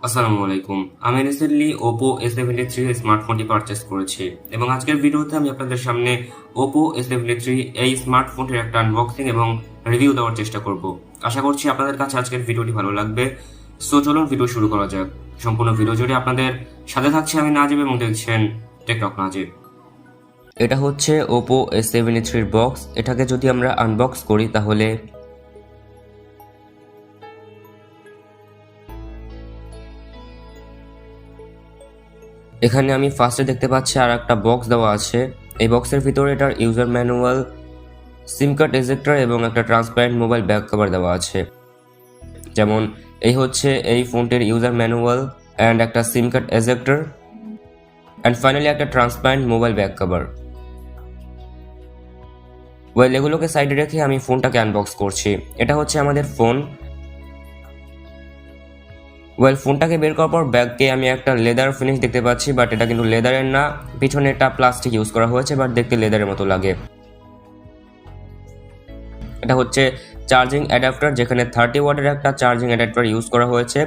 আসসালামু আলাইকুম। আমি রিসেন্টলি Oppo A73 স্মার্টফোনটি পারচেস করেছি এবং আজকের ভিডিওতে আমি আপনাদের সামনে Oppo A73 এই স্মার্টফোনটির একটা আনবক্সিং এবং রিভিউ দেওয়ার চেষ্টা করব। আশা করছি আপনাদের কাছে আজকের ভিডিওটি ভালো লাগবে। সো চলুন ভিডিও শুরু করা যাক। সম্পূর্ণ ভিডিও জুড়ে আপনাদের সাথে থাকছি আমি নাজিব এবং দেখছেন টেকটক নাজিব। এটা হচ্ছে Oppo A73 বক্স। এটাকে যদি আমরা আনবক্স করি তাহলে এখানে আমি ফার্স্টে দেখতে পাচ্ছি আর একটা বক্স দেওয়া আছে। এই বক্সের ভিতরে এটার ইউজার ম্যানুয়াল, সিম কার্ড এজেক্টর এবং একটা ট্রান্সপারেন্ট মোবাইল ব্যাক কভার দেওয়া আছে। যেমন এই হচ্ছে এই ফোনটির ইউজার ম্যানুয়াল অ্যান্ড একটা SIM card ejector and finally একটা transparent mobile back cover. Well, এগুলোকে সাইডে রেখে আমি ফোনটাকে আনবক্স করছি। এটা হচ্ছে আমাদের ফোন। ফোনটাকে বের করার পর ব্যাগকে আমি একটা লেদার ফিনিশ দেখতে পাচ্ছি, বাট এটা কিন্তু লেদারের না, পিছনে এটা প্লাস্টিক ইউজ করা হয়েছে, বাট দেখতে লেদারের মতো লাগে। এটা হচ্ছে চার্জিং অ্যাডাপ্টার, যেখানে 30 ওয়াটের একটা চার্জিং অ্যাডাপ্টার ইউজ করা হয়েছে।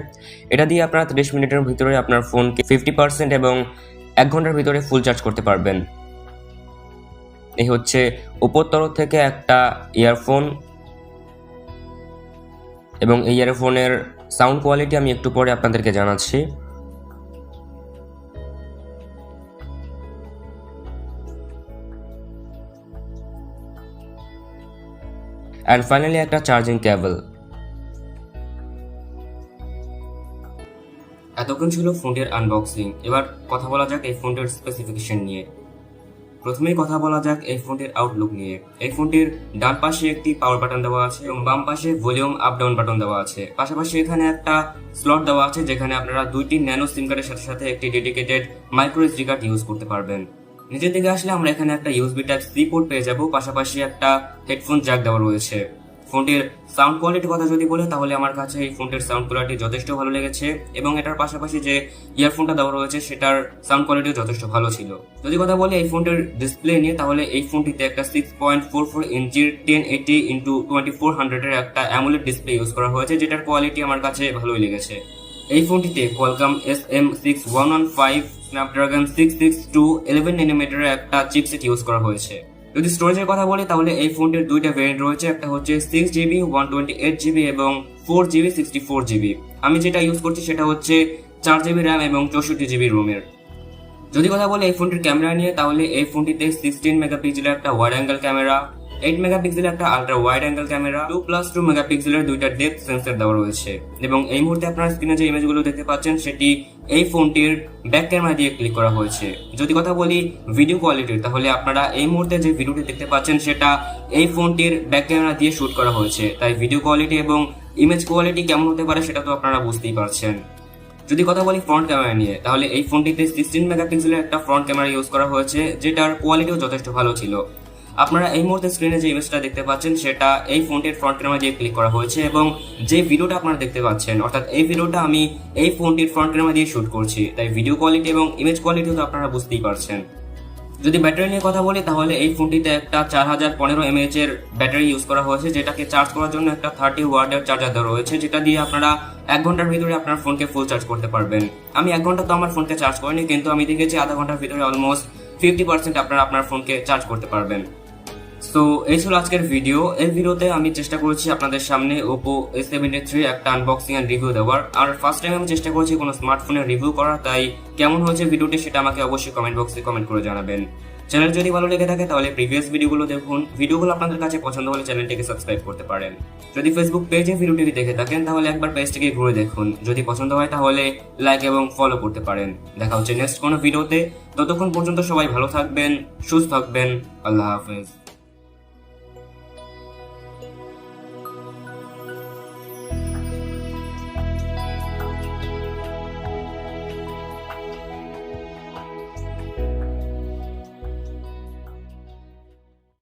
এটা দিয়ে আপনারা 30 মিনিটের ভিতরে আপনার ফোনকে 50% এবং 1 ঘন্টার ভিতরে ফুল চার্জ করতে পারবেন। এই হচ্ছে ওপোর তরফ থেকে একটা ইয়ারফোন, এবং এই ইয়ারফোনের সাউন্ড কোয়ালিটি আমি একটু পরে আপনাদেরকে জানাচ্ছি। অ্যান্ড ফাইনালি একটা চার্জিং কেবল। এতক্ষণ ছিল ফোনটির আনবক্সিং। এবার কথা বলা যাক এই ফোনটির স্পেসিফিকেশন নিয়ে। প্রথমেই কথা বলা যাক এই ফোনটির আউটলুক নিয়ে। এই ফোনটির ডান পাশে একটি পাওয়ার বাটন দেওয়া আছে এবং বাম পাশে ভলিউম আপ ডাউন বাটন দেওয়া আছে। পাশাপাশি এখানে একটা স্লট দেওয়া আছে, যেখানে আপনারা দুইটি ন্যানো সিম কার্ডের সাথে সাথে একটি dedicated micro SD card use করতে পারবেন। নিচের দিকে আসলে আমরা এখানে একটা ইউএসবি টাইপ সি পোর্ট পেয়ে যাব, পাশাপাশি একটা হেডফোন জ্যাক দেওয়া রয়েছে। ফোনটির সাউন্ড কোয়ালিটির কথা যদি বলে তাহলে আমার কাছে এই ফোনটির সাউন্ড কোয়ালিটি যথেষ্ট ভালো লেগেছে এবং এটার পাশাপাশি যে ইয়ারফোনটা দেওয়া রয়েছে সেটার সাউন্ড কোয়ালিটিও যথেষ্ট ভালো ছিল। যদি কথা বলি এই ফোনটির ডিসপ্লে নিয়ে, তাহলে এই ফোনটিতে একটা 6.44 ইঞ্চির 1080x2400 এর একটা অ্যামোলেড ডিসপ্লে ইউজ করা হয়েছে, যেটার কোয়ালিটি আমার কাছে ভালোই লেগেছে। এই ফোনটিতে কোয়ালকম SM6115 স্ন্যাপড্রাগন 662 11 nm একটা চিপসেট ইউজ করা হয়েছে। যদি স্টোরেজের কথা বলি তাহলে এই ফোনটির দুইটা ভেরিয়েন্ট রয়েছে, একটা হচ্ছে 6GB 128GB এবং 4GB 64GB। আমি যেটা ইউজ করছি সেটা হচ্ছে 4GB র্যাম এবং 64GB রোমের। যদি কথা বলি এই ফোনটির ক্যামেরা নিয়ে, তাহলে এই ফোনটিতে 16 মেগাপিক্সেলের একটা ওয়াইড অ্যাঙ্গেল ক্যামেরা, 8 মেগাপিক্সেলের একটা আলট্রা ওয়াইড অ্যাঙ্গেল ক্যামেরা, 2+2 মেগাপিক্সেলের দুইটা ডেপথ সেন্সর দেওয়া রয়েছে। এবং এই মুহূর্তে আপনারা স্ক্রিনে যে ইমেজগুলো দেখতে পাচ্ছেন সেটি এই ফোনটির ব্যাক ক্যামেরা দিয়ে ক্লিক করা হয়েছে। যদি কথা বলি ভিডিও কোয়ালিটির, তাহলে আপনারা এই মুহূর্তে যে ভিডিওটি দেখতে পাচ্ছেন সেটা এই ফোনটির ব্যাক ক্যামেরা দিয়ে শুট করা হয়েছে, তাই ভিডিও কোয়ালিটি এবং ইমেজ কোয়ালিটি কেমন হতে পারে সেটা তো আপনারা বুঝতেই পারছেন। যদি কথা বলি ফ্রন্ট ক্যামেরা নিয়ে, তাহলে এই ফোনটিতে 16 মেগাপিক্সেলের একটা ফ্রন্ট ক্যামেরা ইউজ করা হয়েছে, যেটার কোয়ালিটিও যথেষ্ট ভালো ছিল। আপনারা এই মুহূর্তে স্ক্রিনে যে ইমেজটা দেখতে পাচ্ছেন সেটা এই ফোনটির ফ্রন্ট ক্যামেরা দিয়ে ক্লিক করা হয়েছে, এবং যে ভিডিওটা আপনারা দেখতে পাচ্ছেন অর্থাৎ এই ভিডিওটা আমি এই ফোনটির ফ্রন্ট ক্যামেরা দিয়ে শুট করছি, তাই ভিডিও কোয়ালিটি এবং ইমেজ কোয়ালিটিও তো আপনারা বুঝতেই পারছেন। যদি ব্যাটারি নিয়ে কথা বলি তাহলে এই ফোনটিতে একটা 4015 mAh এর ব্যাটারি ইউজ করা হয়েছে, যেটাকে চার্জ করার জন্য একটা 30 ওয়াটের চার্জার দেওয়া রয়েছে, যেটা দিয়ে আপনারা 1 ঘন্টার ভিতরে আপনার ফোনকে ফুল চার্জ করতে পারবেন। আমি 1 ঘন্টা তো আমার ফোনকে চার্জ করিনি, কিন্তু আমি দেখেছি আধা ঘন্টার ভিতরে অলমোস্ট 50% আপনারা আপনার ফোনকে চার্জ করতে পারবেন। সো এই ছিল আজকের ভিডিও। এই ভিডিওতে আমি চেষ্টা করেছি আপনাদের সামনে Oppo A73 একটা আনবক্সিং এন্ড রিভিউ দেওয়ার। আর ফার্স্ট টাইম আমি চেষ্টা করেছি কোনো স্মার্টফোনের রিভিউ করার, তাই কেমন হয়েছে ভিডিওটি সেটা আমাকে অবশ্যই কমেন্ট বক্সে কমেন্ট করে জানাবেন। চ্যানেল যদি ভালো লেগে থাকে তাহলে প্রিভিয়াস ভিডিওগুলো দেখুন। ভিডিওগুলো আপনাদের কাছে পছন্দ হলে চ্যানেলটিকে সাবস্ক্রাইব করতে পারেন। যদি ফেসবুক পেজে ভিডিওটি দেখে থাকেন তাহলে একবার পেজটিকে ঘুরে দেখুন। যদি পছন্দ হয় তাহলে লাইক এবং ফলো করতে পারেন। দেখা হচ্ছে নেক্সট কোনো ভিডিওতে। ততক্ষণ পর্যন্ত সবাই ভালো থাকবেন, সুস্থ থাকবেন। আল্লাহ হাফেজ।